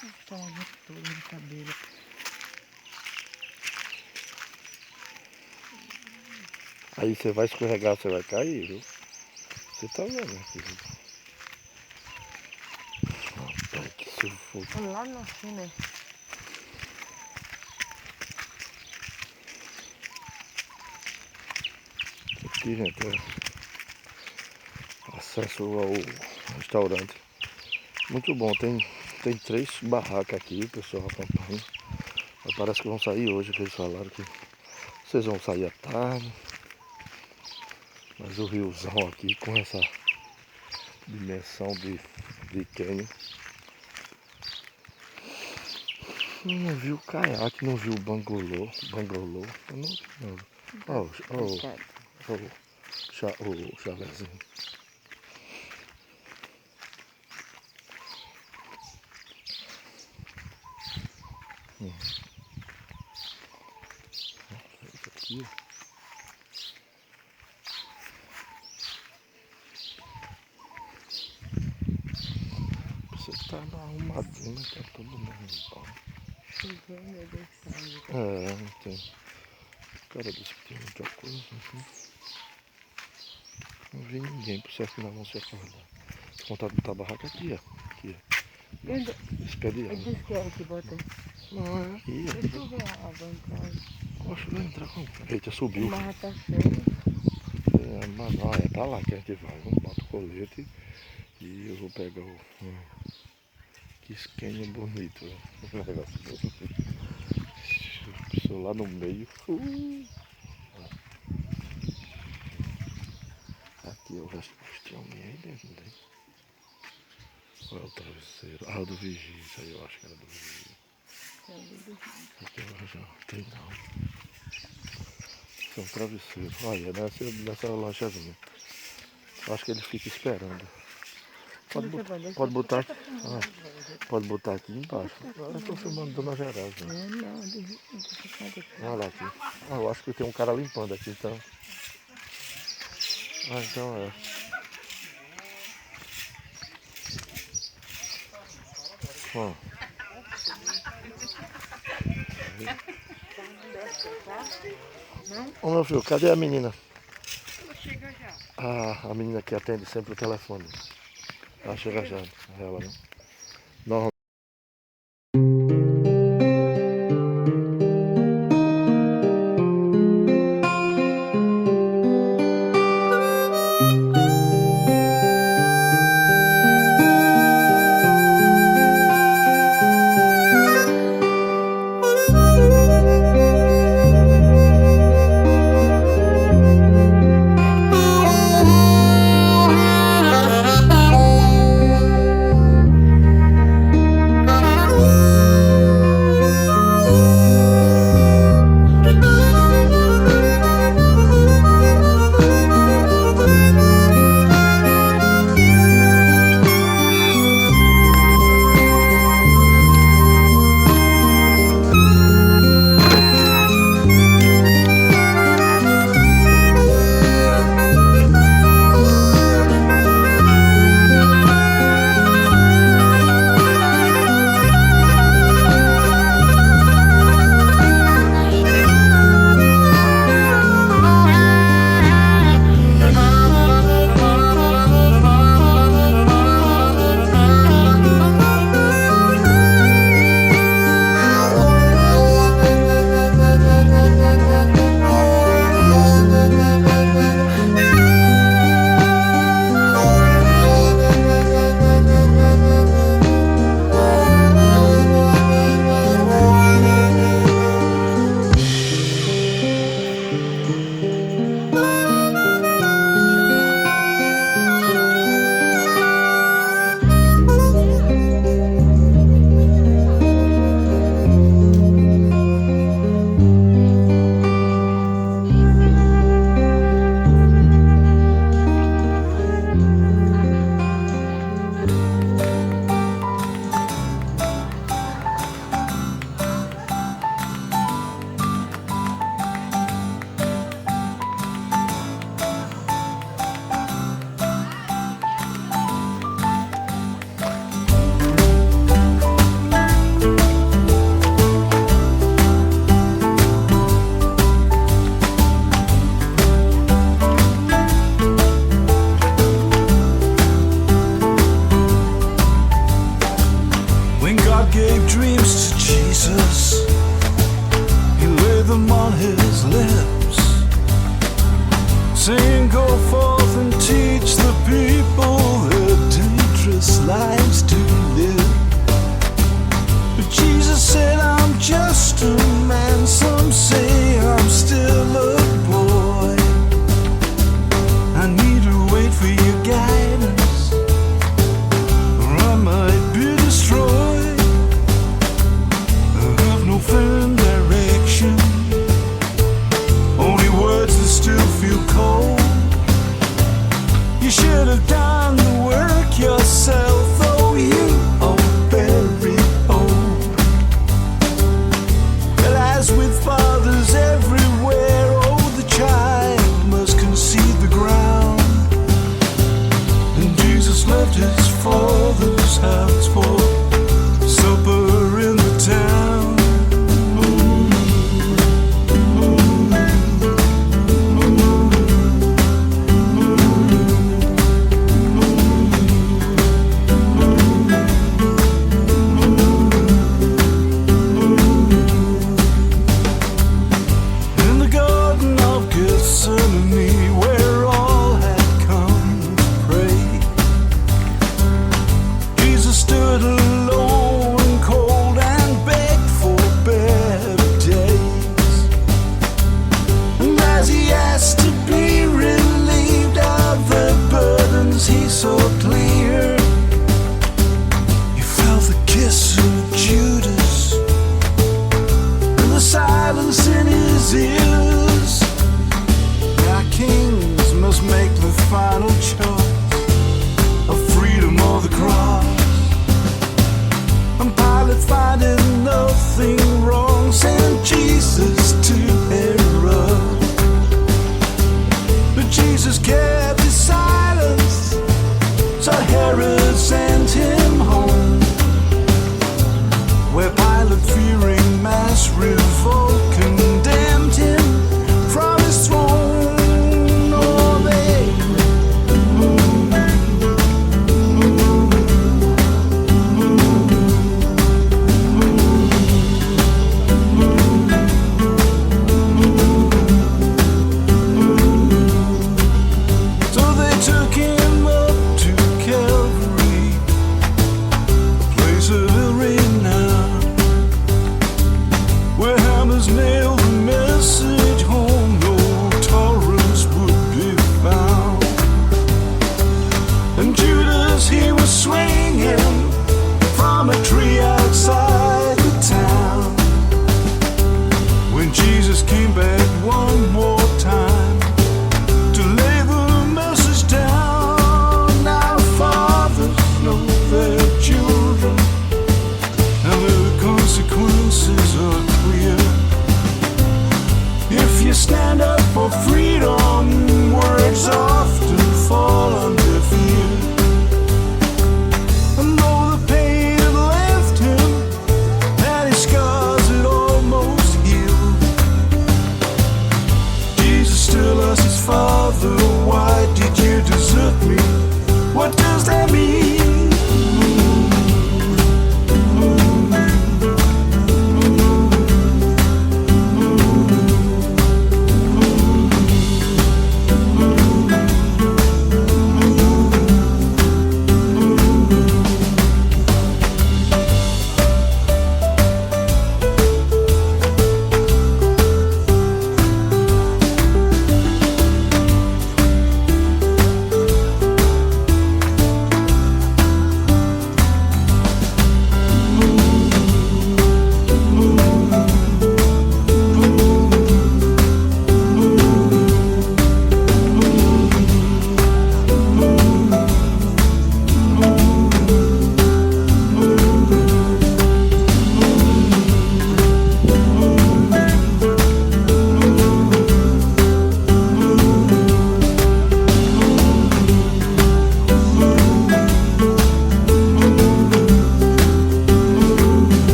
Estava muito todo de cabelo. Aí você vai escorregar, você vai cair, viu? Você tá vendo aqui. Rapaz, que sufoco. Lá no cima. Aqui, gente, é acesso ao restaurante. Muito bom, tem 3 barracas aqui, o pessoal acompanha. Mas parece que vão sair hoje, que eles falaram que vocês vão sair à tarde. Mas o riozão aqui com essa dimensão de cânion. Não vi o caiaque, não vi o bangolô. Eu não vi não. O chalezinho. Aqui. Você tá arrumadinho, né? Tá todo mundo bom. Não tem. O cara disse que tem muita coisa. Não vi ninguém pro certo não se acordar. Contato da barraca aqui, ó. Aqui, ó. Esse pé de água. Ele disse que é que bota. Não, é aqui, ó. Deixa eu ver a água entrar. Poxa, vai entrar como? Eita, subiu. O mar tá cheio. Mas não, é pra lá que a gente vai. Vamos botar o colete e eu vou pegar o... Que esquema bonito, ó. O negócio pessoa lá no meio. Aqui é o resto do homem aí dentro, né? Olha o travesseiro. Ah, o do vigia, isso aí eu acho que era do vigia. Aqui eu já tem não. Isso é um travesseiro. Olha, nessa lojazinha. Eu acho que ele fica esperando. Pode botar aqui. Pode botar aqui embaixo. Eu estou filmando Dona Geralda. Olha lá aqui. Eu acho que tem um cara limpando aqui, então. Então é. Ó. Ô meu filho, cadê a menina? Ela chega já. A menina que atende sempre o telefone. Ela chega já. Ela, né? Não. When God gave dreams to Jesus, He laid them on His lips, saying, go forth and teach the people their dangerous lives to live. But Jesus said, I'm just a man. Some say I'm still a boy. I need to wait for your guidance, or I might be destroyed. I have no firm direction, only words that still feel cold. You should have done the work yourself, though you owe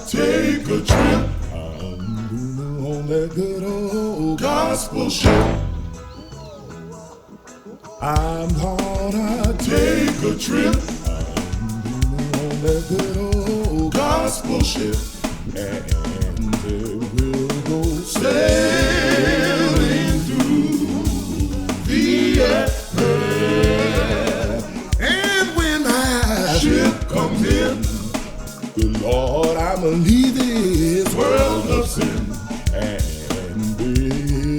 take a trip. I'm on that good old gospel ship. I'm gonna take a trip. I'm on that good old gospel ship. And we'll go sailing through the air. And when my ship comes in, good Lord, I'ma leave this world of sin. And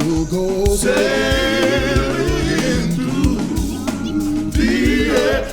we'll go sailing through the air.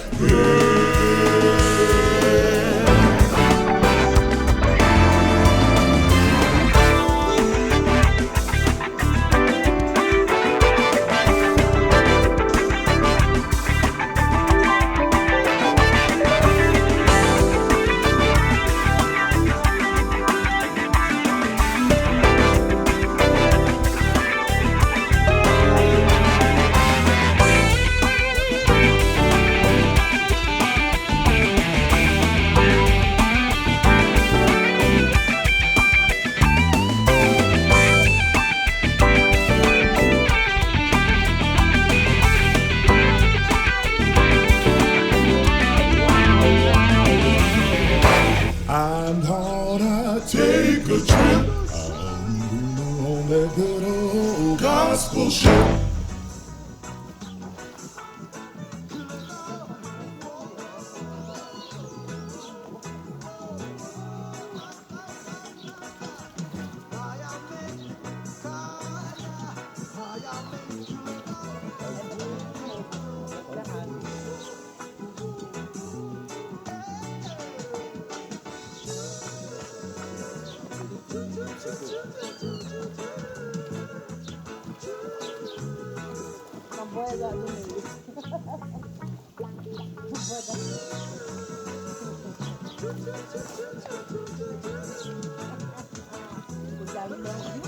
I'm gonna take a trip. I'm on that good old gospel ship. Uma boia do meio. Cuidado mesmo.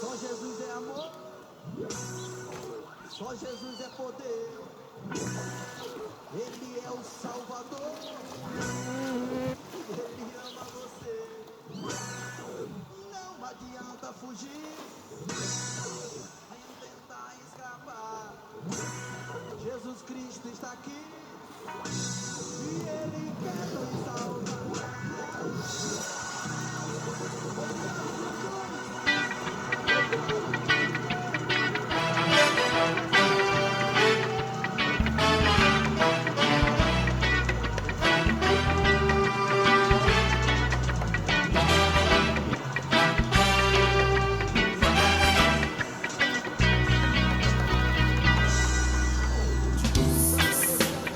Só Jesus é amor, só Jesus é poder, Ele é o Salvador, Ele ama você, não adianta fugir, nem tentar escapar, Jesus Cristo está aqui, e Ele quer nos salvar.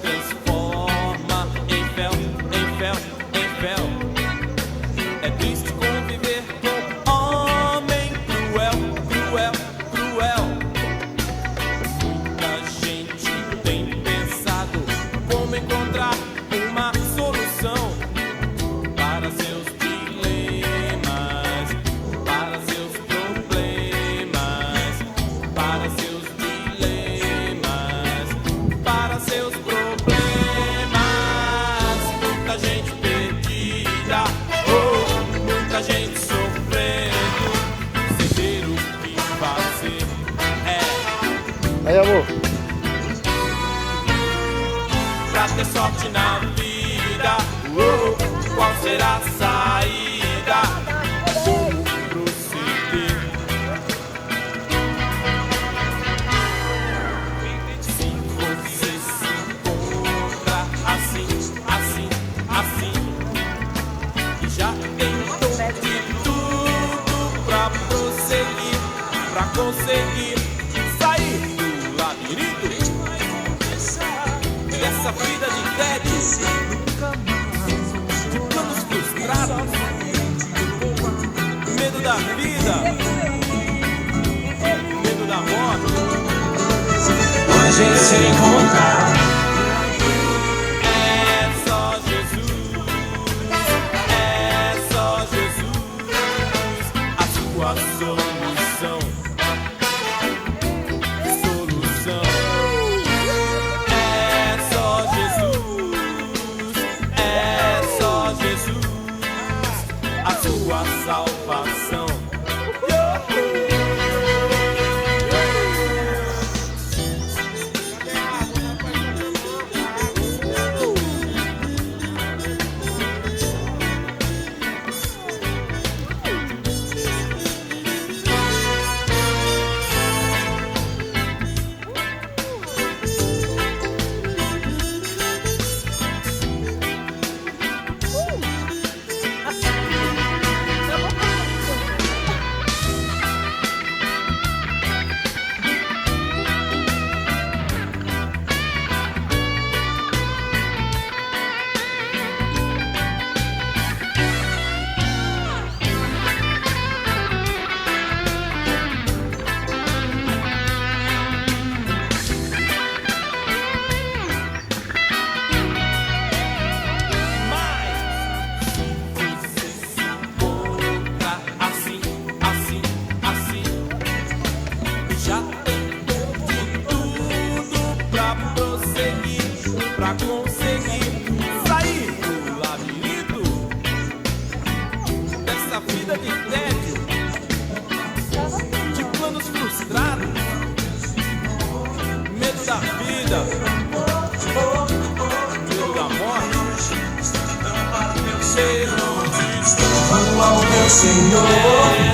Transforma em fel, em fel, em fel. É triste conviver com homem cruel, cruel, cruel. Muita gente tem pensado como encontrar uma solução para seus dilemas, para seus problemas, para seus dilemas, para seus problemas. Muita gente perdida, oh, muita gente sofrendo, sem ter o que fazer. Aí, amor. Pra ter sorte na vida, oh, qual será a saída? Como proceder? Se você se encontra assim, assim, assim, e já tentou de tudo pra prosseguir, pra conseguir sair do labirinto dessa vida de tédio, de planos frustrados, medo da vida. gente se encontrar. É só Jesus, é só Jesus, a sua solução. Solução. É só Jesus, é só Jesus, a sua salvação. Pra conseguir sair do labirinto dessa vida de tédio, de planos frustrados, medo da vida, medo da morte, medo de Ao meu Senhor.